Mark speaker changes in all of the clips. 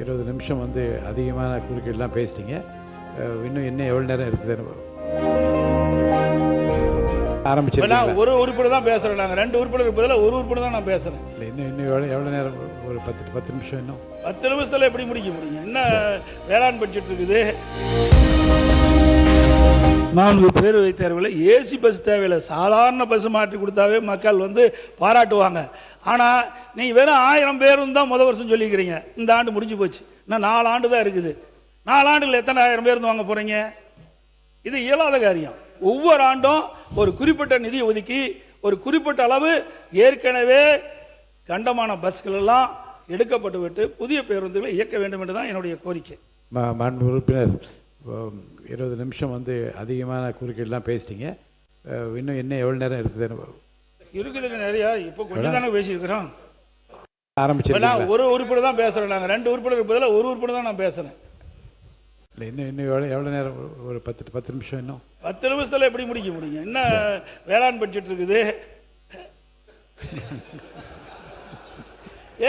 Speaker 1: 20 நிமிஷம் வந்து அதிகமான குறுக்கீடெலாம் பேசிட்டீங்க. இன்னும் என்ன எவ்வளோ நேரம் இருக்குதுன்னு ஆரம்பிச்சிருக்கீங்க.
Speaker 2: ஒரு உறுப்பினர் தான் பேசுகிறேன். நாங்கள் 2 உறுப்பினர் பதிலாக ஒரு உறுப்பினர் தான் நான் பேசுகிறேன்.
Speaker 1: இல்லை இன்னும் எவ்வளோ நேரம்? ஒரு 10 நிமிஷம். இன்னும்
Speaker 2: 10 நிமிஷத்தில் எப்படி முடிக்க முடியும்? என்ன வேளாண் பட்ஜெட் இருக்குது. 4 பேர் தேர்வில் ஏசி பஸ் தேவையில்லை, சாதாரண பஸ் மாற்றி கொடுத்தாவே மக்கள் வந்து பாராட்டுவாங்க. ஆனால் நீங்கள் வெறும் 1000 பேரும் தான் முதல் வருஷம் சொல்லிக்கிறீங்க. இந்த ஆண்டு முடிஞ்சு போச்சு, இன்னும் 4 ஆண்டு தான் இருக்குது. 4 ஆண்டுகள் எத்தனை 1000 பேர் வாங்க போகிறீங்க? இது இயலாத காரியம். ஒவ்வொரு ஆண்டும் ஒரு குறிப்பிட்ட நிதி ஒதுக்கி ஒரு குறிப்பிட்ட அளவு ஏற்கனவே கண்டமான பஸ்கள் எல்லாம் எடுக்கப்பட்டு விட்டு புதிய பேருந்துகளை இயக்க வேண்டும் என்று தான் என்னுடைய கோரிக்கை.
Speaker 1: மாண்பு உறுப்பினர், 20 நிமிஷம் வந்து அதிகமான குறுக்கீடெலாம் பேசிட்டீங்க. இன்னும் என்ன எவ்வளோ நேரம்
Speaker 2: இருக்குதுங்க? நிறையா. இப்போ கொஞ்சம் தானே பேசியிருக்கிறோம்.
Speaker 1: ஆரம்பிச்சிருக்கீங்க.
Speaker 2: ஒரு உறுப்பினர் தான் பேசுகிறேன். நாங்கள் 2 உறுப்பினர் பதிலாக ஒரு உறுப்பினர் தான் நான் பேசுகிறேன்.
Speaker 1: இல்லை இன்னும் எவ்வளோ நேரம்? ஒரு 10 நிமிஷம். இன்னும்
Speaker 2: 10 நிமிஷத்தில் எப்படி முடிக்க முடியும்? என்ன வேளாண் பட்ஜெட் இருக்குது.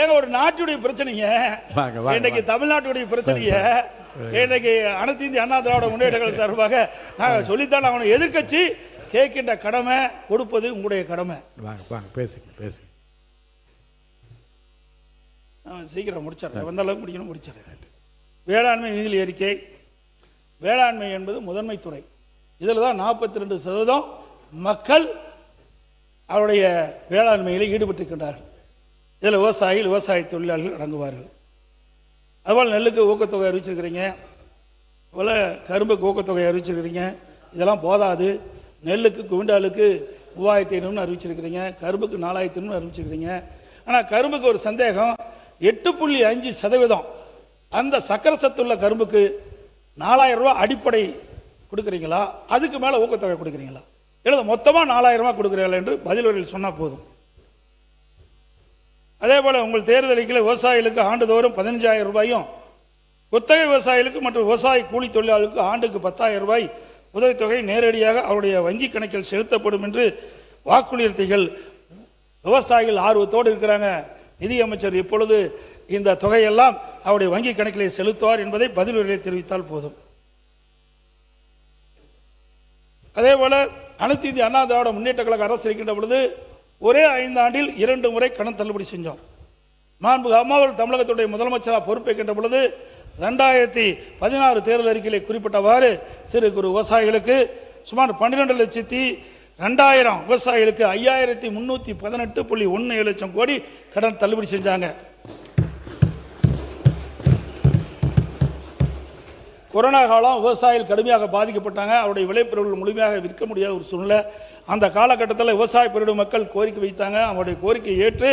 Speaker 2: ஏங்க ஒரு நாட்டுடைய பிரச்சனைங்க இன்னைக்கு, தமிழ்நாட்டுடைய பிரச்சனைய இன்னைக்கு அனைத்து இந்திய அண்ணா திராவிட முன்னேற்ற கழக சார்பாக நாங்கள் சொல்லித்தான் அவனை எதிர்க்கட்சி கேட்கின்ற கடமை கொடுப்பது உங்களுடைய கடமை.
Speaker 1: பேசுங்க.
Speaker 2: சீக்கிரம் முடிச்சிடறேன், வந்த அளவுக்கு முடிக்கணும், முடிச்சிடறேன். வேளாண்மை நிதி அறிக்கை. வேளாண்மை என்பது முதன்மை துறை. இதில் தான் 42% மக்கள் அவருடைய வேளாண்மையில் ஈடுபட்டிருக்கின்றார்கள். இதில் விவசாய தொழிலாளர்கள் அடங்குவார்கள். அதுபோல் நெல்லுக்கு ஊக்கத்தொகை அறிவிச்சிருக்கிறீங்க, அதுபோல் கரும்புக்கு ஊக்கத்தொகை அறிவிச்சிருக்கிறீங்க. இதெல்லாம் போதாது. நெல்லுக்கு குவிண்டாலுக்கு 3500 அறிவிச்சிருக்கிறீங்க, கரும்புக்கு 4500 அறிவிச்சிருக்கிறீங்க. ஆனால் கரும்புக்கு ஒரு சந்தேகம். 8.5% அந்த சக்கரை சத்துள்ள கரும்புக்கு 4000 ரூபா அடிப்படை கொடுக்குறீங்களா, அதுக்கு மேலே ஊக்கத்தொகை கொடுக்குறீங்களா, இல்லை மொத்தமாக 4000 ரூபா கொடுக்குறீங்களா என்று பதில் வரையில் சொன்னால் போதும். அதே போல் உங்கள் தேர்தலில் விவசாயிகளுக்கு ஆண்டுதோறும் 15000 ரூபாயும், குத்தகை விவசாயிகளுக்கு மற்றும் விவசாய கூலி தொழிலாளர்களுக்கு ஆண்டுக்கு 10000 ரூபாய் உதவித்தொகை நேரடியாக அவருடைய வங்கி கணக்கில் செலுத்தப்படும் என்று வாக்குறுதிகள். விவசாயிகள் ஆர்வத்தோடு இருக்கிறாங்க. நிதியமைச்சர் இப்பொழுது இந்த தொகையெல்லாம் அவருடைய வங்கி கணக்கிலே செலுத்துவார் என்பதை பதில் வரையில் தெரிவித்தால் போதும். அதே போல அனைத்து இந்திய அண்ணா திராவிட முன்னேற்ற கழக அரசு இருக்கின்ற பொழுது ஒரே 5 ஆண்டில் 2 முறை கடன் தள்ளுபடி செஞ்சோம். மாண்புமிகு அம்மாவர்கள் தமிழகத்துடைய முதலமைச்சராக பொறுப்பேற்கின்ற பொழுது 2016 தேர்தல் அறிக்கையில் குறிப்பிட்டவாறு சிறு குறு விவசாயிகளுக்கு சுமார் 12,02,000 விவசாயிகளுக்கு 5318.17 லட்சம் கோடி கடன் தள்ளுபடி செஞ்சாங்க. கொரோனா காலம் விவசாயிகள் கடுமையாக பாதிக்கப்பட்டாங்க. அவருடைய விளைபொருட்கள் முழுமையாக விற்க முடியாத ஒரு சூழ்நிலை. அந்த காலகட்டத்தில் விவசாய பெருடு மக்கள் கோரிக்கை வைத்தாங்க. அவருடைய கோரிக்கையை ஏற்று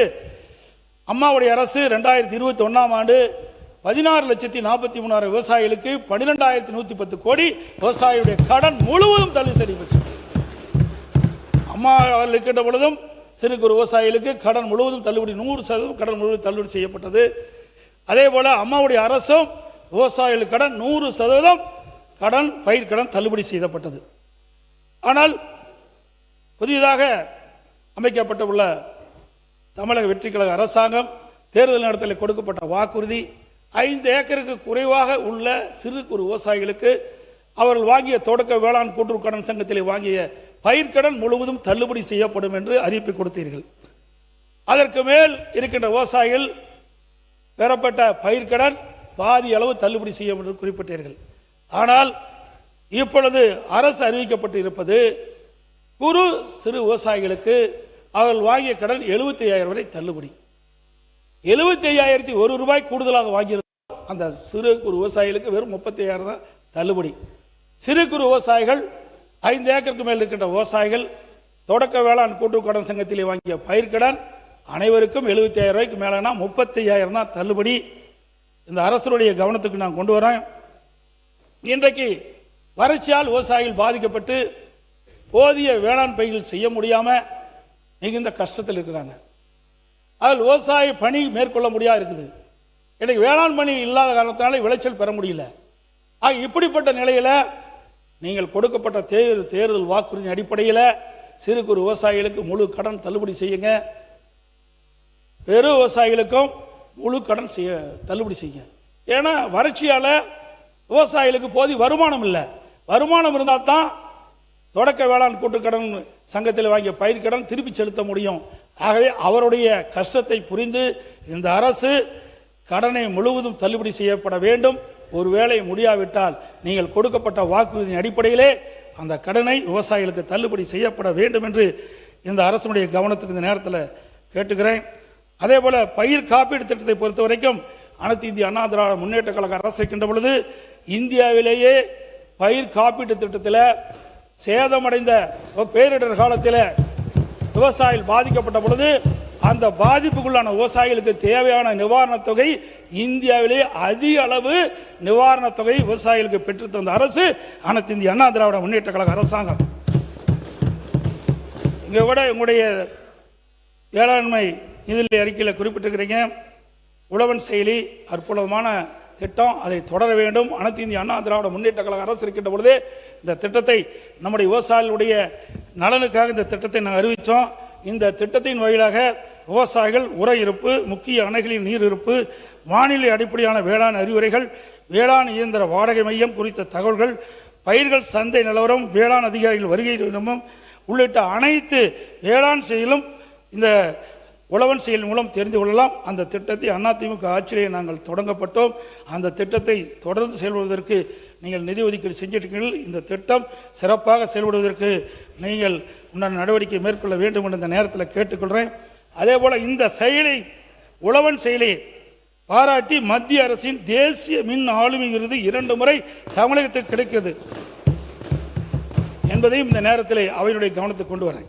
Speaker 2: அம்மாவுடைய அரசு 2021ஆம் ஆண்டு 16,43,000 விவசாயிகளுக்கு 12,110 கோடி விவசாயியுடைய கடன் முழுவதும் தள்ளுபடி செய்யப்பட்டது. அம்மா அவர்கள் இருக்கின்ற பொழுதும் சிறு குறு விவசாயிகளுக்கு கடன் முழுவதும் தள்ளுபடி 100% கடன் முழுவதும் தள்ளுபடி செய்யப்பட்டது. அதே போல அம்மாவுடைய அரசும் விவசாயிகளுக்கு கடன் 100% கடன் பயிர் கடன் தள்ளுபடி செய்யப்பட்டது. ஆனால் புதிதாக அமைக்கப்பட்டுள்ள தமிழக வெற்றி கழக அரசாங்கம் தேர்தல் நேரத்தில் கொடுக்கப்பட்ட வாக்குறுதி 5 ஏக்கருக்கு குறைவாக உள்ள சிறு குறு விவசாயிகளுக்கு அவர்கள் வாங்கிய தொடக்க வேளாண் கூட்டுறவு கடன் சங்கத்தில் வாங்கிய பயிர்க்கடன் முழுவதும் தள்ளுபடி செய்யப்படும் என்று அறிவிப்பை கொடுத்தீர்கள். அதற்கு மேல் இருக்கின்ற விவசாயிகள் பெறப்பட்ட பயிர்க்கடன் பாதி அளவு தள்ளுபடி செய்யும் என்று குறிப்பிட்டீர்கள். ஆனால் இப்பொழுது அரசு அறிவிக்கப்பட்டு இருப்பது குறு சிறு விவசாயிகளுக்கு அவர்கள் வாங்கிய கடன் 75,000 வரை தள்ளுபடி. 75,001 ரூபாய் கூடுதலாக வாங்கியிருந்தால் அந்த சிறு குறு விவசாயிகளுக்கு வெறும் 35,000 தான் தள்ளுபடி. சிறு குறு விவசாயிகள் 5 ஏக்கருக்கு மேல் இருக்கின்ற விவசாயிகள் தொடக்க வேளாண் கூட்டுறவு கடன் சங்கத்திலே வாங்கிய பயிர்க்கடன் அனைவருக்கும் 75,000 ரூபாய்க்கு மேலனா 35,000 தான் தள்ளுபடி. இந்த அரசுடைய கவனத்துக்கு நான் கொண்டு வரேன். இன்றைக்கு வறட்சியால் விவசாயிகள் பாதிக்கப்பட்டு போதிய வேளாண் பயிர்கள் செய்ய முடியாமல் மிகுந்த கஷ்டத்தில் இருக்கிறாங்க. அதில் விவசாய பணி மேற்கொள்ள முடியாது இருக்குது. இன்றைக்கு வேளாண் பணி இல்லாத காரணத்தினால விளைச்சல் பெற முடியல. இப்படிப்பட்ட நிலையில் நீங்கள் கொடுக்கப்பட்ட தேர்தல் வாக்குறுதி அடிப்படையில் சிறு குறு விவசாயிகளுக்கு முழு கடன் தள்ளுபடி செய்யுங்க. பெரு விவசாயிகளுக்கும் முழு கடன் தள்ளுபடி செய்யுங்க. ஏன்னா வறட்சியால் விவசாயிகளுக்கு போதிய வருமானம் இல்லை. வருமானம் இருந்தால் தான் தொடக்க வேளாண் கூட்டுக்கடன் சங்கத்தில் வாங்கிய பயிர்க்கடன் திருப்பி செலுத்த முடியும். ஆகவே அவருடைய கஷ்டத்தை புரிந்து இந்த அரசு கடனை முழுவதும் தள்ளுபடி செய்யப்பட வேண்டும். ஒருவேளை முடியாவிட்டால் நீங்கள் கொடுக்கப்பட்ட வாக்குறுதியின் அடிப்படையிலே அந்த கடனை விவசாயிகளுக்கு தள்ளுபடி செய்யப்பட வேண்டும் என்று இந்த அரசுடைய கவனத்துக்கு இந்த நேரத்தில் கேட்டுக்கிறேன். அதே போல பயிர் காப்பீடு திட்டத்தை பொறுத்த வரைக்கும் அனைத்து இந்திய அண்ணா திராவிட முன்னேற்ற கழக அரசு இருக்கின்ற பொழுது இந்தியாவிலேயே பயிர் காப்பீட்டு திட்டத்தில் சேதமடைந்த பேரிடர் காலத்தில் விவசாயிகள் பாதிக்கப்பட்ட பொழுது அந்த பாதிப்புக்குள்ளான விவசாயிகளுக்கு தேவையான நிவாரணத் தொகை இந்தியாவிலே அதிக அளவு நிவாரணத் தொகை விவசாயிகளுக்கு பெற்று தந்த அரசு அனைத்து இந்திய அண்ணா திராவிட முன்னேற்ற கழக அரசாங்கம். இங்கே கூட உங்களுடைய வேளாண்மை நிதி அறிக்கையில் குறிப்பிட்டிருக்கிறீங்க. உழவன் செயலி அற்புதமான திட்டம், அதை தொடர வேண்டும். அனைத்து இந்திய அண்ணா திராவிட முன்னேற்ற கழக அரசு இருக்கின்ற பொழுது இந்த திட்டத்தை நம்முடைய விவசாயிகளுடைய நலனுக்காக இந்த திட்டத்தை நாங்கள் அறிவித்தோம். இந்த திட்டத்தின் வழியாக விவசாயிகள் உர இருப்பு, முக்கிய அணைகளின் நீர் இருப்பு, வானிலை அடிப்படையான வேளாண் அறிவுரைகள், வேளாண் இயந்திர வாடகை மையம் குறித்த தகவல்கள், பயிர்கள் சந்தை நிலவரம், வேளாண் அதிகாரிகள் வருகை தினமும் உள்ளிட்ட அனைத்து வேளாண் செயலும் இந்த உழவன் செயல் மூலம் தெரிந்து கொள்ளலாம். அந்த திட்டத்தை அதிமுக ஆட்சியிலே நாங்கள் தொடங்கப்பட்டோம். அந்த திட்டத்தை தொடர்ந்து செயல்படுவதற்கு நீங்கள் நிதி ஒதுக்கீடு செஞ்சிருக்கீர்கள். இந்த திட்டம் சிறப்பாக செயல்படுவதற்கு நீங்கள் உண்டான நடவடிக்கை மேற்கொள்ள வேண்டும் என்று இந்த நேரத்தில் கேட்டுக்கொள்கிறேன். அதே போல் இந்த செயலை உழவன் செயலை பாராட்டி மத்திய அரசின் தேசிய மின் ஆளுமை விருது 2 முறை தமிழகத்துக்கு கிடைக்கிறது என்பதையும் இந்த நேரத்தில் அவையினுடைய கவனத்துக்கு கொண்டு வரேன்.